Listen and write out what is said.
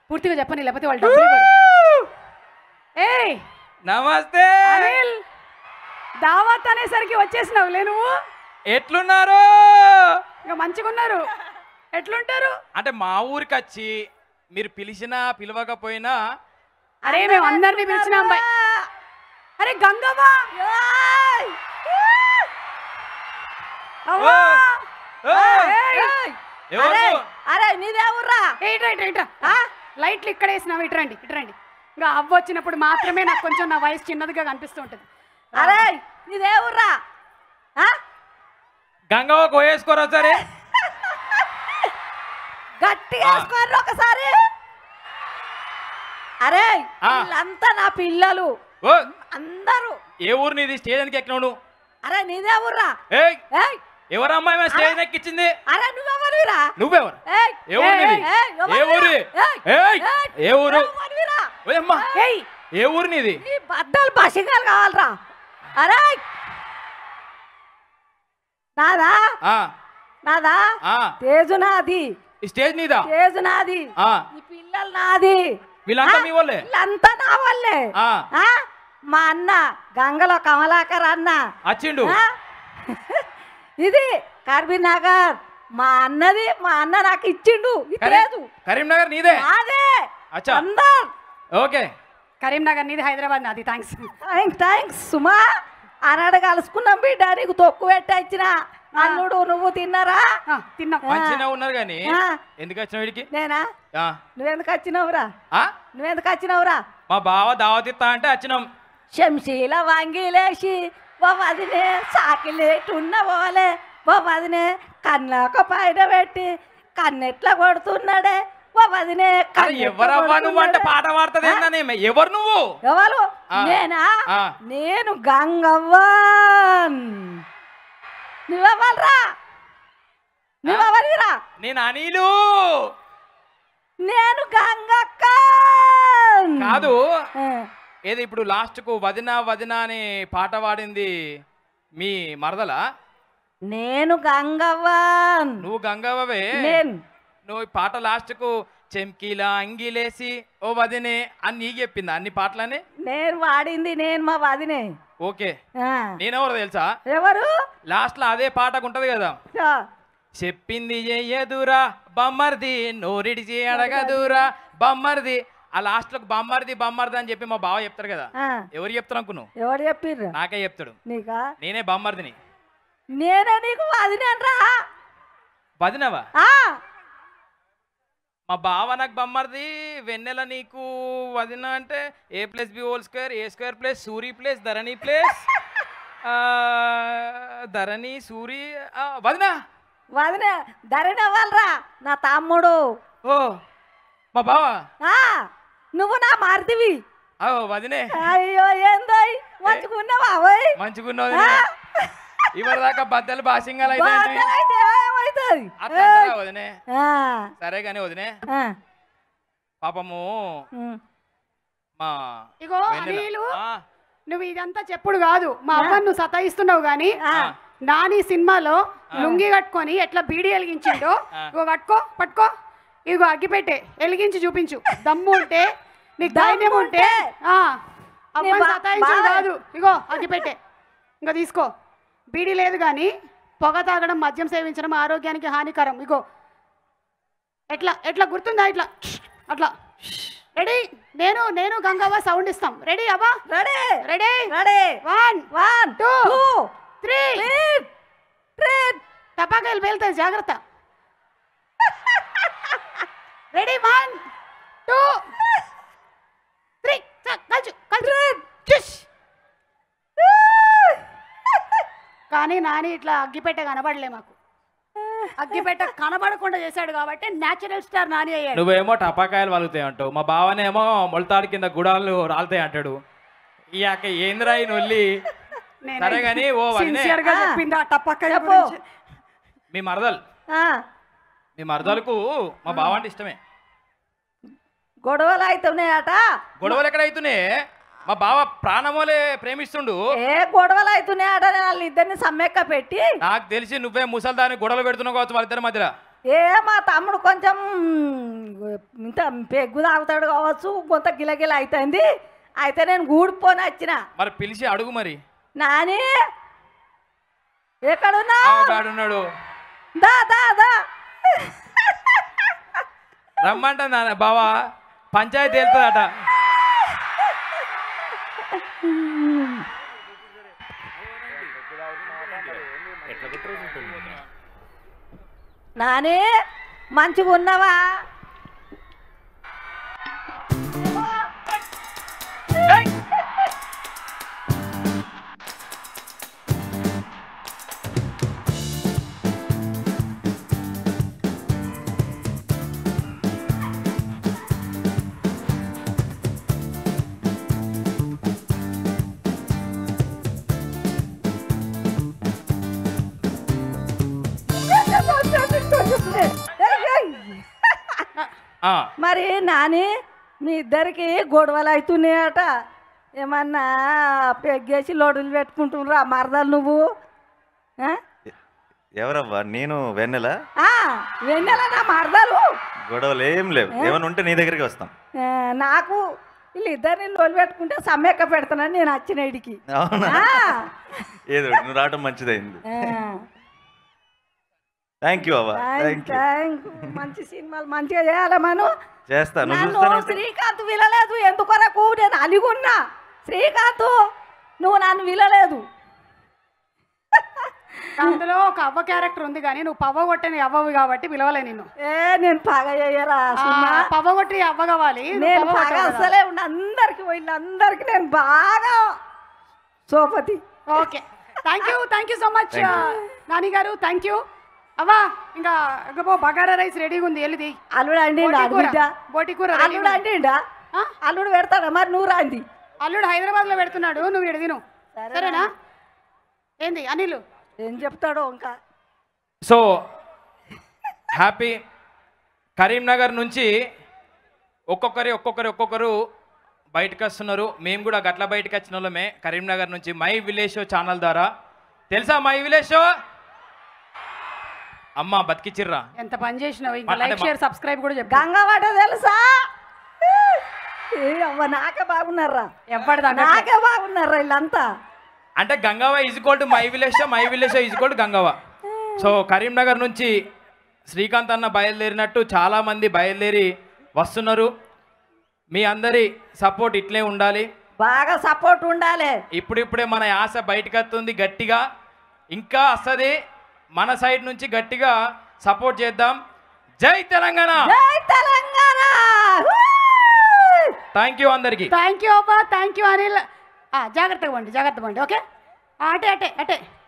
పూర్తిగా చెప్పని లేకపోతే వాళ్ళు డబ్బులు ఇవ్వరు. ఏయ్ నమస్తే అనిల్, దావత్ అనేసరికి వచ్చేసినావులే నువ్వు. ఎట్లున్నారు? ఇంకా మంచిగా ఉన్నారు. ఎట్లుంటారు అంటే మా ఊరికి వచ్చి మీరు పిలిచినా పిలవకపోయినా అరే మేము అందరినీ పిలిచినాం బాయ్. అరే గంగవ్వ, అవ్వా! ఏయ్! అరే నీదే ఊర్రా? లైట్లు ఇక్కడ వేసినావు. ఇటురండి ఇటురండి. ఇంకా అవ్వ వచ్చినప్పుడు మాత్రమే నాకు కొంచెం నా వయసు చిన్నదిగా కనిపిస్తూ ఉంటుంది. అరే నీదే ఊర్రా? గంగవ్వ కోయేసుకోరా సరే. గట్టిగా వేసుకోరు ఒకసారి. అరే వీళ్ళంతా నా పిల్లలు ఓ అందరూ. ఏ ఊరు నీది? స్టేజ్ ఎందుకు ఎక్కినావు నువ్వు? అరే నీదే ఊర్రా? ఏయ్ ఏయ్ ఎవరు అమ్మాయి మేము స్టేజ్ ఎక్కించింది? అరే నువ్వెవరురా? నువ్వెవరు? ఏ ఊరు నీది? ఏ ఊరు? ఏయ్ ఏ ఊరు? ఓయమ్మా ఏ ఊరు నీది? నీ బద్దలు బసిగాలు కావాలరా? అరే నాదా నాదా తేజు నాది. స్టేజ్ నీదా? తేజు నాది. ఈ పిల్లలు నాది. వీళ్ళంతా మీ వాళ్ళే? వీళ్ళంతా నా వాళ్ళే. మా అన్న గంగలో కమలాకర్ అన్న వచ్చిండు. ఇది కరీంనగర్ మా అన్నది. మా అన్న నాకు ఇచ్చిండు. లేదు కరీంనగర్ నీదే? అదే అచ్చా అందర్. ఓకే కరీంనగర్ నీది, హైదరాబాద్ నాది. థ్యాంక్స్ థ్యాంక్స్ సుమా. ఆనాడు కలుసుకున్నాం బిడ్డ. నీకు తొక్కు పెట్టిన అల్లుడు నువ్వు తిన్నారా? తిన్నాం. మంచిగా ఉన్నారు కానీ ఎందుకు వచ్చినావు వీడికి? నేనా? నువ్వెందుకు వచ్చినావురా? నువ్వెందుకు వచ్చినావురా? మా బావ దావతిస్తా అంటే వచ్చినాం. శంశీల వంగిలేసి ఓ వదినే సాకిలేటున్న పోలే ఓ వదినే కన్నాక పైన పెట్టి కన్నెట్లా కొడుతున్నాడే ఓ వదినే. ఎవరవ్వా నువ్వు అంటే పాట పాడుతుంది ఏందని? ఎవరు నువ్వు? ఎవరు? నేనా? నేను గంగవ్వన్. నువ్వెవరా? నువ్వెవరిరా? నేను అనిలు. నేను గంగక్క కాదు. ఏది ఇప్పుడు లాస్ట్ కు వదినా వదినా అని పాట పాడింది మీ మరదలా? నేను గంగవ్వన్. నువ్వు గంగవ్వవే. నువ్వు ఈ పాట లాస్ట్ కు చెంకీలా అంగిలేసి ఓ వదినే అని నీకు చెప్పిందా అన్ని పాటలని? నేను వాడింది నేను మా వదినే. ఓకే నేనెవరు తెలుసా? ఎవరు? లాస్ట్ లో అదే పాటకు ఉంటది కదా, చెప్పింది చెయ్యదురా బమ్మర్ది నోరిడిచి అడగదురా బమ్మర్ది. ఆ లాస్ట్ లో బమ్మర్ది బమ్మర్ది అని చెప్పి మా బావ చెప్తారు కదా. ఎవరు చెప్తారు అనుకున్నావు? ఎవరు చెప్పిర్రు? నాకే చెప్తాడు. నీకా? నేనే బమ్మర్దిని. నేనే నీకు వదినేనరా? వదినవా? మా బావ నాకు బమ్మర్ది, వెన్నెల నీకు వదిన అంటే A+B² A² + సూరి ప్లస్ ధరణి ప్లస్ ధరణి సూరి వదిన. వదిన ధరణి అవ్వాలరా నా తమ్ముడు. ఓ మా బావ. నువ్వు నా మారుతివి. వదినే. అయ్యో ఏందో మంచుకున్నావా? మంచుకున్నావు. ఇవరి దాకా బద్దలు బాసింగాలు అయితే వదినే. సరే గాని వదినే పాపము మా ఇగో అనిలు, నువ్వు ఇదంతా చెప్పుడు కాదు. మా అవ్వను నువ్వు సతాయిస్తున్నావు గాని నాని సినిమాలో లుంగి కట్టుకొని ఎట్లా బీడి వెలిగించిండో ఇగో కట్టుకో పట్టుకో. ఇగో అగ్గిపెట్టే వెలిగించి చూపించు. దమ్ము ఉంటే నీకు ధైర్యం ఉంటే అవ్వను సతాయించు కాదు. ఇగో అగ్గిపెట్టే ఇంకా తీసుకో. బీడీ లేదు కానీ పొగ తాగడం మద్యం సేవించడం ఆరోగ్యానికి హానికరం. ఇగో ఎట్లా ఎట్లా గుర్తుందా? ఇట్లా అట్లా. రెడీ? నేను గంగవ్వ సౌండ్ ఇస్తాం. రెడీ అవ్వా? Ready ready ready. 1 2 3 టపాకాయలు పేలుతాయి జాగ్రత్త. రెడీ 1 2 3 కలిసి కానీ నాని ఇట్లా అగ్గిపెట్ట కనబడలే మాకు. అగ్గిపెట్ట కనబడకుండా చేశాడు కాబట్టి న్యాచురల్ స్టార్ నాని అయ్యాడు. నువ్వేమో టపాకాయలు వలుగుతాయి అంటావు, మా బావనేమో మొలతాడు కింద గుడాలు రాలుతాయి అంటాడు. ఈ అక్క ఏంద్రా ఈ నొల్లి? సరే గాని ఓ చెప్పింది ఆ టపాకాయ. మీ మరదలకు మా బావ అంటే ఇష్టమే. గొడవలు అవుతున్నాయట. గొడవలు ఎక్కడ అవుతున్నాయి? మా బావ ప్రాణమోలే ప్రేమిస్తుండు. ఏ గొడవలు అవుతున్నాయట? వాళ్ళు ఇద్దరిని సమ్మెక్క పెట్టి నాకు తెలిసి నువ్వే ముసల్దాన్ని గొడవలు పెడుతున్నావు కావచ్చు వాళ్ళిద్దరి మధ్యలో. మా తమ్ముడు కొంచెం ఇంత పెగ్గు తాగుతాడు కావచ్చు, కొంత గిలగిల అవుతుంది. అయితే నేను గూడిపోని వచ్చిన. మరి పిలిచి అడుగు మరి. నాని ఎక్కడున్నా? ఉన్నాడు. దా దా దా రమ్మంట నాన్న బావా, పంచాయతీ వెళ్తుందట. నాని మంచిగా ఉన్నావా? మరి నాని మీ ఇద్దరికి గొడవలు అవుతున్నాయట. ఏమన్నా పెగ్గేసి లోడులు పెట్టుకుంటున్నారా మరదలు నువ్వు? ఎవరవ్వా? నేను వెన్నెల. వెన్నెల నా మరదలు. గొడవలు ఏం లేవు, ఏమైనా ఉంటే నీ దగ్గరికి వస్తాం. నాకు వీళ్ళిద్దరిని లోలు పెట్టుకుంటే సమ్మెక్క పెడతానని నేను వచ్చిన ఇడికి. అవునా? ఏదో నువ్వు రావటం మంచిదైంది. థ్యాంక్ యూ అవ్వ. మంచి సినిమాలు మంచిగా చేయాలి మనం. చేస్తాను. శ్రీకాంత్ వినలేదు ఎందుకొరకు? నేను అలిగున్నా. శ్రీకాంత్ నువ్వు నన్ను వినలేదు. అందులో ఒక అవ్వ క్యారెక్టర్ ఉంది కానీ నువ్వు పవ్వ కొట్టని అవ్వవి కాబట్టి పిలవలే నిన్ను. నేను పగ చేయరా? పవ్వ కొట్టి అవ్వ కావాలి. నేను పగ అసలే ఉన్న అందరికి వీళ్ళందరికి నేను బాగా సోపతి. Okay, thank you so much Nani garu. Thank you. అవ్వా ఇంకా బగారా రైస్ రెడీగా ఉంది, వెళ్ళిది. అల్లుడు అండి బోటి కూర. అల్లుడు అండి అల్లుడు పెడతాడా? మరి నువ్వు రాంది. అల్లుడు హైదరాబాద్ లో పెడుతున్నాడు, నువ్వు ఇక్కడ తిను. సరేనా? ఏంది అనిల్ ఏం చెప్తాడో ఇంకా. So happy. కరీంనగర్ నుంచి ఒక్కొక్కరు బయటకు వస్తున్నారు. మేము కూడా గట్ల బయటకు వచ్చిన వాళ్ళమే కరీంనగర్ నుంచి మై విలేజ్ షో ఛానల్ ద్వారా. తెలుసా మై విలేజ్ షో? అమ్మ బతికిచ్చిర్రా. ఎంత పని చేసినావు. ఇంకా లైక్ షేర్ సబ్స్క్రైబ్ కూడా చెప్పు. గంగవాడ తెలుసా? అవ్వ నాకే బాగున్నారా? నాకే బాగున్నారా వీళ్ళంతా? అంటే Gangavva is equal to my village show, my village show is equal to Gangavva. So Karimnagar నుంచి శ్రీకాంత్ అన్న బయలుదేరినట్టు చాలామంది బయలుదేరి వస్తున్నారు. మీ అందరి సపోర్ట్ ఇట్లే ఉండాలి, బాగా సపోర్ట్ ఉండాలి. ఇప్పుడిప్పుడే మన ఆశ బయటకు వస్తుంది గట్టిగా, ఇంకా వస్తుంది. మన సైడ్ నుంచి గట్టిగా సపోర్ట్ చేద్దాం. జై తెలంగాణ. జై తెలంగాణ. థ్యాంక్ యూ అందరికి. థ్యాంక్ యూ అబ్బా. Thank you Anil. జాగ్రత్తగా పండి. ఓకే, అటే